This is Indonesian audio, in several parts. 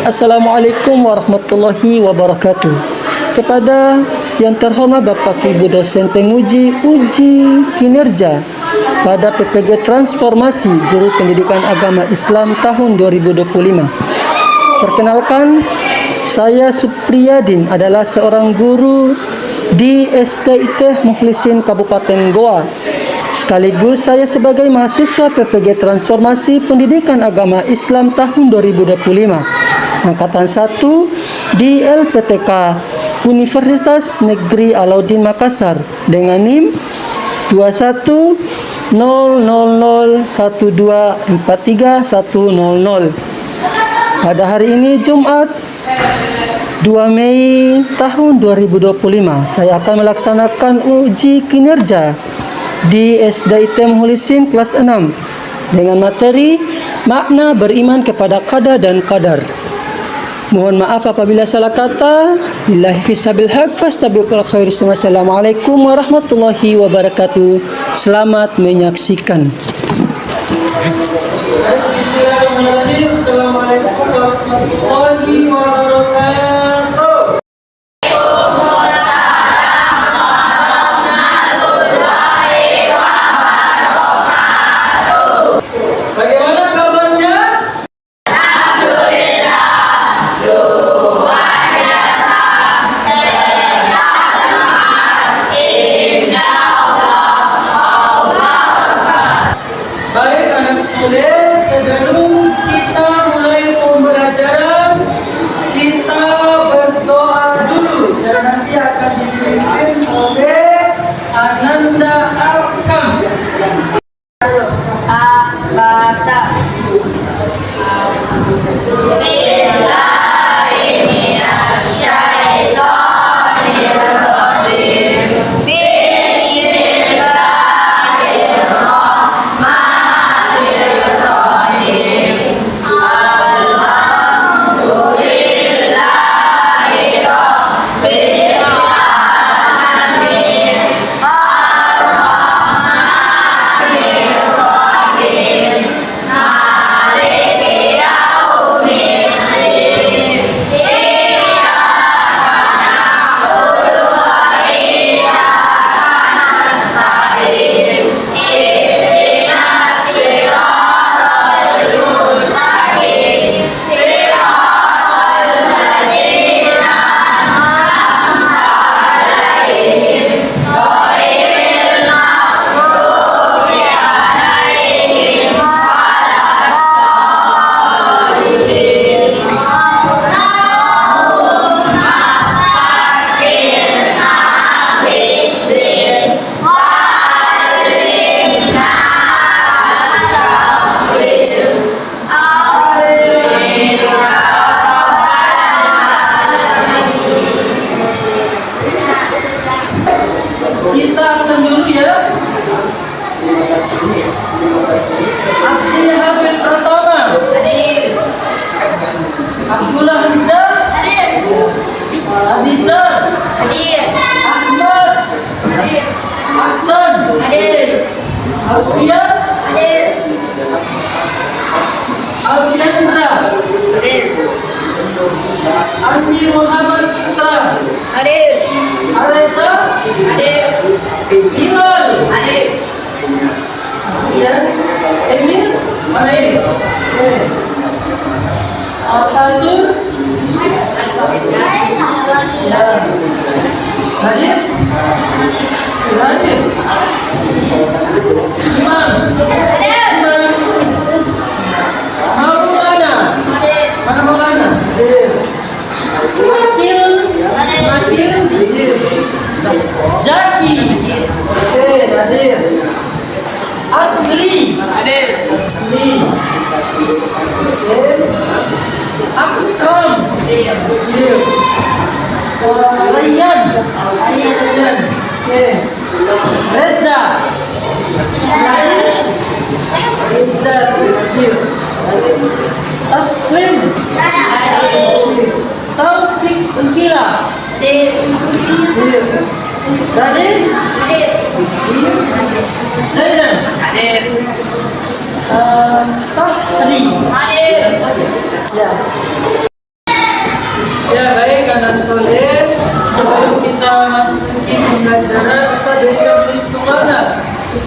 Assalamualaikum warahmatullahi wabarakatuh. Kepada yang terhormat Bapak Ibu dosen penguji uji kinerja pada PPG Transformasi Guru Pendidikan Agama Islam tahun 2025. Perkenalkan, saya Supriyadin adalah seorang guru di SDIT Mukhlisin Kabupaten Goa. Sekaligus saya sebagai mahasiswa PPG Transformasi Pendidikan Agama Islam tahun 2025 Angkatan 1 di LPTK Universitas Negeri Alauddin Makassar dengan NIM 210012431100. Pada hari ini Jumat 2 Mei tahun 2025 saya akan melaksanakan uji kinerja di SDIT Mukhlisin kelas 6 dengan materi makna beriman kepada qada dan qadar. Mohon maaf apabila salah kata. Billahi fisabil haq fastabiqul khair. Wassalamualaikum warahmatullahi wabarakatuh. Selamat menyaksikan. Bismillahirrahmanirrahim. Assalamualaikum warahmatullahi wabarakatuh. Sebelum kita mulai pembelajaran, kita berdoa dulu dan nanti akan dipimpin oleh Ananda Arkam. Kita absen dulu ya. Abdi Habib Pratama. Hadir. Abdullah Hamzah. Hadir. Abisa. Hadir. Ahmad. Hadir. Aksan. Hadir. Alfian. Hadir. Alfiandra. Hadir. Andi Muhammad Putra. Hadir. Aresa. Hadir. Iman. Hadir. Ya. Emir. Mana ini? Al-Fatur. Ya. Hadir. Hadir. Iman. Hadir. Maulana. Hadir. Mana Maulana? Hadir. Makil. Makil. Zaki. Hadir. Adli. Hadir. Adli. Akram. Hadir. Rayyan. Rayyan. Reza. Reza. Hadir. Taslim. Taufik Unkira. Hadir. Radis. Hadir. Zainab. Hadir. Fahri. Hadir. Ya.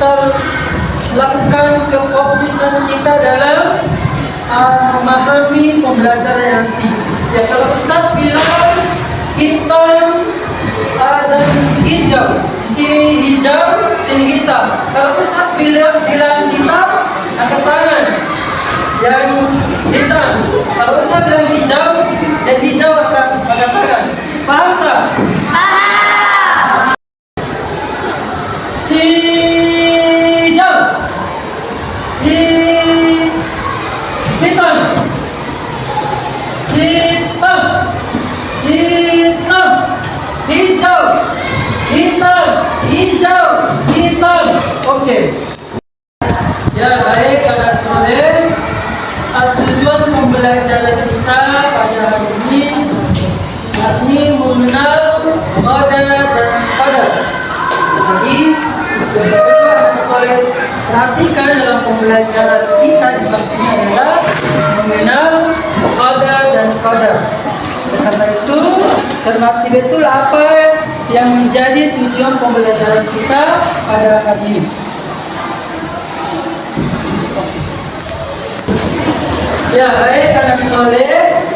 kita lakukan kefokusan kita dalam memahami pembelajaran nanti. Ya, kalau Ustaz bilang hitam dan hijau, sini hijau, sini hitam. Kalau Ustaz bilang hitam, angkat tangan yang hitam. Kalau Ustaz bilang hijau, yang hijau akan angkat tangan. Paham tak? Hijau, hitam, hitam, hitam, hijau, hitam, hijau, hitam. Oke. Ya, baik anak soleh. Tujuan pembelajaran kita pada hari ini yakni mengenal qada dan qadar. Jadi, anak soleh perhatikan dalam pembelajaran kita di bab ini adalah mengenal qada dan qadar. Karena itu, cermati betul apa yang menjadi tujuan pembelajaran kita pada hari ini. Ya, baik anak soleh,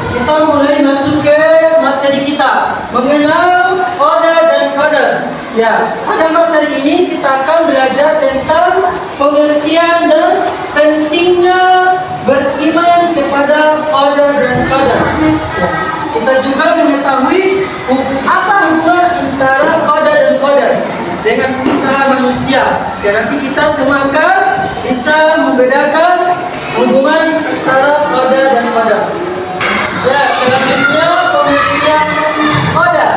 kita mulai masuk ke materi kita mengenal qada dan qadar. Ya, pada materi ini kita akan belajar tentang pengertian dan pentingnya beriman kepada qada dan qadar. Ya, kita juga mengetahui apa hubungan antara qada dan qadar dengan usaha manusia. Dan nanti kita semua akan bisa membedakan hubungan antara qada dan qadar. Ya, selanjutnya pengertian qada.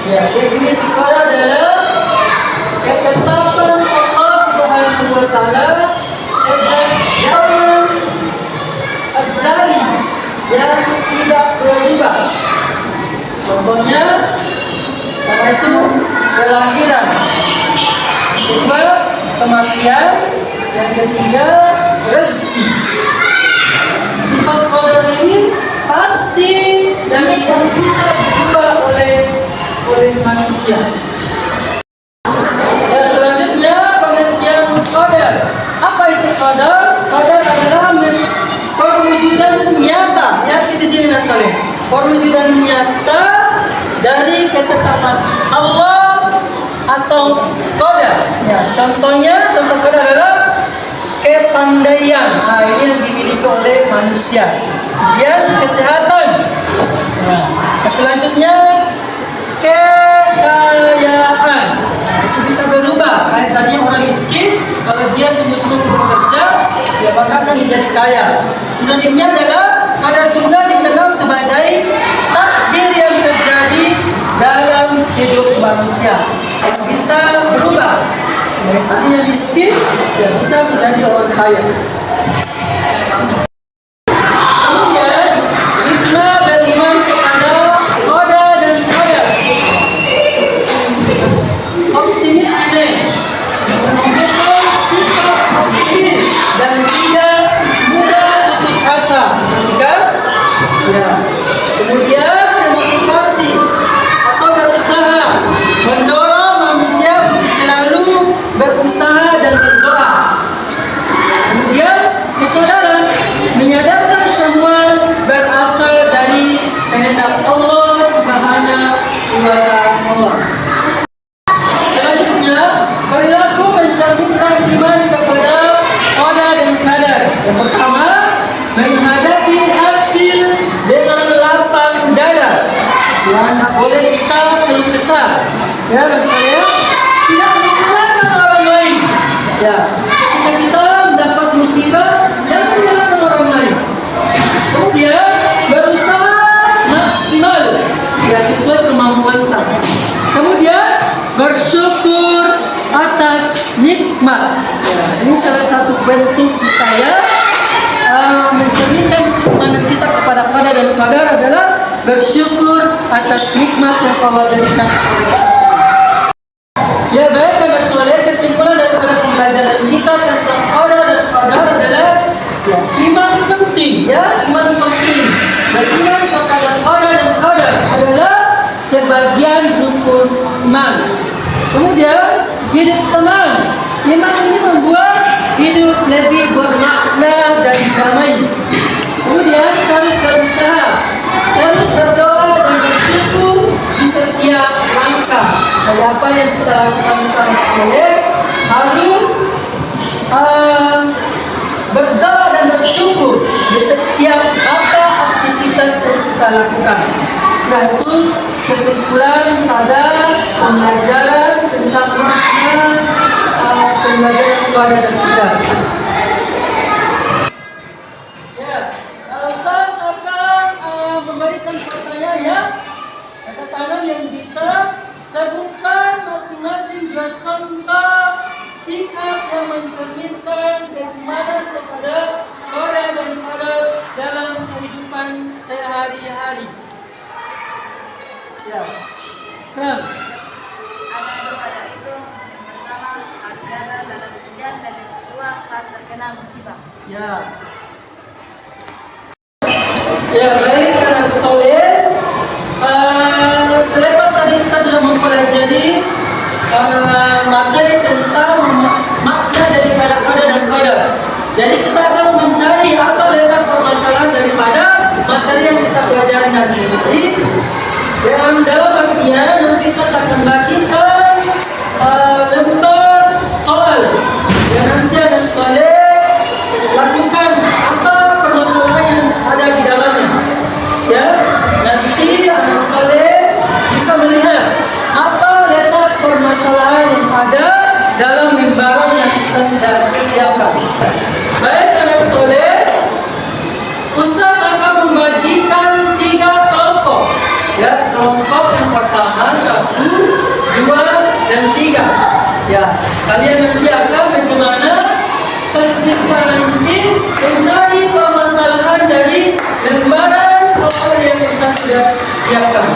Ya, definisi qada adalah ketetapan Allah Subhanahu wa taala sejak zaman azali yang tidak berubah. Contohnya, karena itu kelahiran, kedua kematian, yang ketiga rezeki. Sifat qadar ini pasti dan tidak bisa diubah oleh manusia. Dan selanjutnya pengertian qadar. Apa itu qadar? Qadar adalah perwujudan nyata. Ya, di sini masalahnya. Perwujudan nyata dari ketetapan Allah atau qadar. Ya, contoh qadar adalah kepandaian. Nah, ini yang dimiliki oleh manusia. Kemudian kesehatan. Nah, selanjutnya kekayaan. Nah, itu bisa berubah. Kayak tadinya orang miskin, kalau dia sungguh-sungguh bekerja, dia bakal menjadi kaya. Sinonimnya adalah qadar juga dikenal sebagai takdir yang terjadi dalam hidup manusia. Yang bisa berubah. Yang tadinya miskin, dia bisa menjadi orang kaya. Kemudian, kita beriman kepada qada dan qadar. Optimisme menunjukkan sifat optimis dan tidak mudah putus asa. Ya. Kemudian, memotivasi atau berusaha mendorong manusia untuk selalu berusaha dan berdoa. Kemudian kesadaran menyadarkan semua berasal dari kehendak Allah Subhanahu wa taala. Selanjutnya, perilaku mencantumkan iman kepada qada dan qadar. Yang pertama, menghadapi hasil dengan lapang dada. Ya, tidak boleh kita keluh kesah. Ya, maksudnya tidak menyalahkan orang lain. Ya, ketika kita mendapat musibah, jangan menyalahkan orang lain. Kemudian berusaha maksimal, ya sesuai kemampuan kita. Kemudian bersyukur atas nikmat. Ya, ini salah satu bentuk kita ya mencerminkan keimanan kita kepada qada dan qadar adalah bersyukur atas nikmat yang Allah berikan kepada kita semua. Ya, baik anak soleh, kesimpulan daripada pembelajaran kita tentang qada dan qadar adalah ya, iman penting. Ya, iman penting. Beriman kepada qada dan qadar adalah sebagian rukun iman. Kemudian hidup tenang lebih bermakna dan damai. Kemudian harus berusaha, terus berdoa dan bersyukur di setiap langkah. Jadi apa yang kita lakukan soleh harus berdoa dan bersyukur di setiap apa aktivitas yang kita lakukan. Setelah itu kesimpulan pada pembelajaran tentang makna pembelajaran keluarga dan kita. Ya, Ustaz akan memberikan pertanyaan kata-kata yang bisa sebutkan masing-masing dua contoh sikap yang mencerminkan keimanan kepada orang dan pada dalam kehidupan sehari-hari. Ya. Nah. Ada dua, yaitu yang pertama saat gagal dalam ujian dan yang kedua saat terkena musibah. Ya. Ya, baik anak soleh. Selepas tadi kita sudah mempelajari materi tentang makna daripada qada dan qadar. Jadi kita akan mencari apa letak permasalahan daripada materi yang kita pelajari nanti. Jadi dalam bagian nanti saya akan bagikan lembar soal yang nanti anak soleh lakukan apa permasalahan yang ada di dalamnya. Ya, nanti anak soleh bisa melihat apa letak permasalahan yang ada dalam lembaran yang kita sudah siapkan. Baik anak soleh, Ustaz akan membagikan 3 kelompok. Ya, kelompok yang pertama 1, 2, dan 3. Ya, kalian nanti akan bagaimana ketika nanti mencari permasalahan dari lembaran soal yang Ustaz sudah siapkan.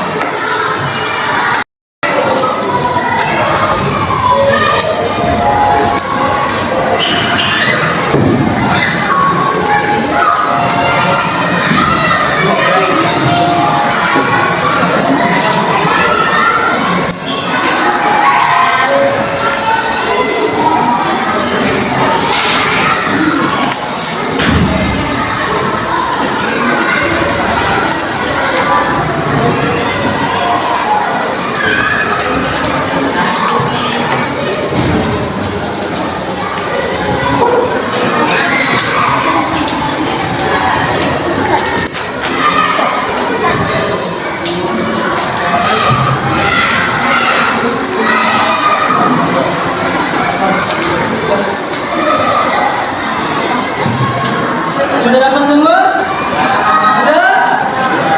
Sudah dapat semua? Sudah?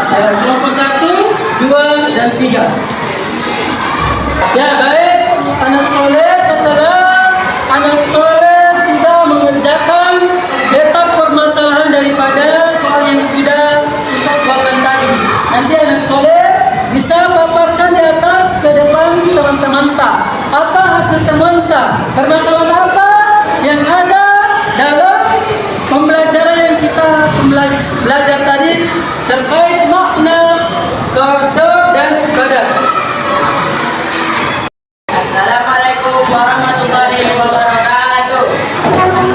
Ya, kelompok 1, 2, dan 3. Ya, baik. Anak soleh, setelah anak soleh sudah mengerjakan letak permasalahan daripada soal yang sudah Ustaz bawakan tadi. Nanti anak soleh bisa paparkan di atas ke depan teman-teman tak. Apa hasil teman tak? Permasalahan apa yang ada dalam pembelajaran yang kita belajar tadi terkait makna qada dan qadar. Assalamualaikum warahmatullahi wabarakatuh.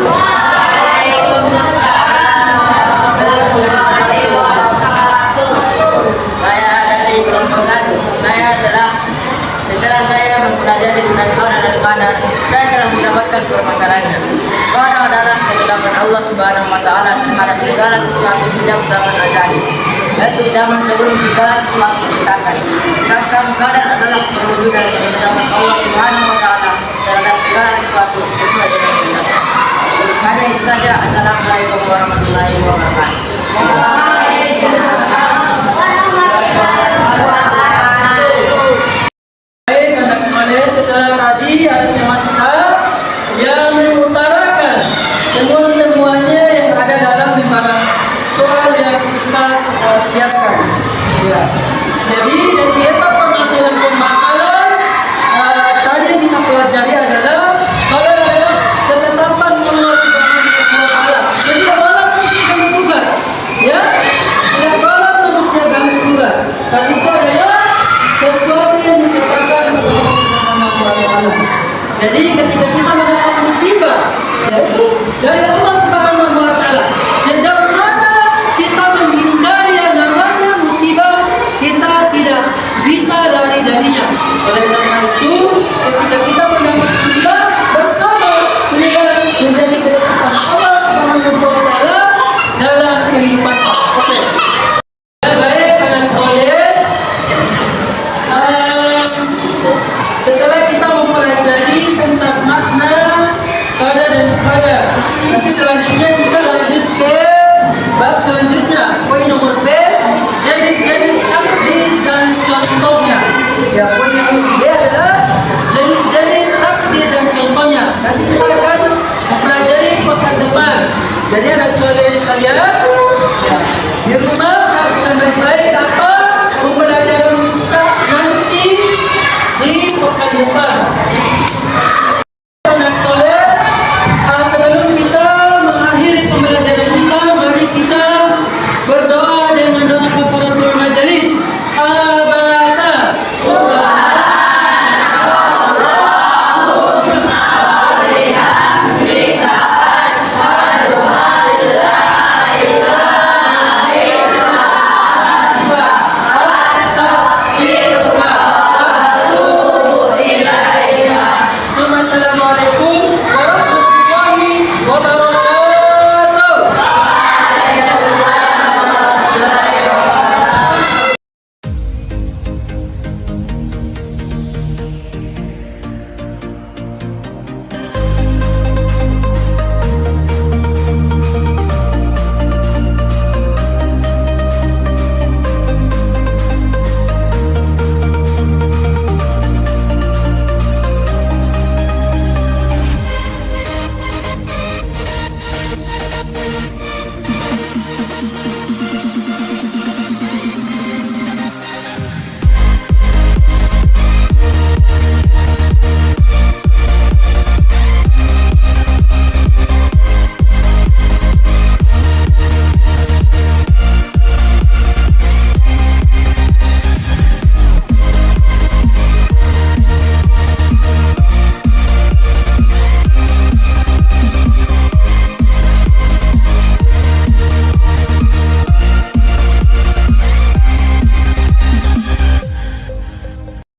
Waalaikumsalam warahmatullahi wabarakatuh. Saya dari kelompok 1. Setelah saya mempelajari tentang qada dan qadar, saya telah mendapatkan permasalahannya. Qada adalah ketetapan Allah Subhanahu wa taala terhadap segala sesuatu sejak zaman azali, yaitu zaman sebelum segala sesuatu diciptakan. Sedangkan qadar adalah perwujudan ketetapan Allah Subhanahu wa taala terhadap segala sesuatu sesuai dengan kehendaknya. Hanya itu saja. Assalamualaikum warahmatullahi wabarakatuh. Baik anak soleh, setelah tadi ada teman kita yang mengutarakan temuan-temuannya yang ada dalam lembaran soal yang Ustaz siapkan. Ya. Jadi dari letak permasalahan tadi yang kita pelajari adalah ketetapan Allah Subhanahu wa taala. Jadi tidak boleh manusia ganggu gugat. Ya. Tidak boleh manusia ganggu gugat. Karena itu adalah sesuatu yang ditetapkan oleh Allah Subhanahu wa taala. Jadi ketika kita mendapat musibah, yaitu dari Allah Subhanahu wa taala. Sejauh mana kita menghindari yang namanya musibah, kita tidak bisa lari darinya. Oleh karena itu, ketika kita mendapat musibah, bersabar menjadi ketetapan Allah Subhanahu wa taala dalam kehidupan. Oke. Baik, anak soleh. Setelah kita mempelajari tentang makna kada dan pada, nanti selanjutnya kita lanjut ke bab selanjutnya. Poin nomor B, jenis-jenis takdir dan contohnya. Ya, poin yang ketiga adalah jenis-jenis takdir dan contohnya. Nanti kita akan mempelajari podcast depan. Jadi anak soleh sekalian,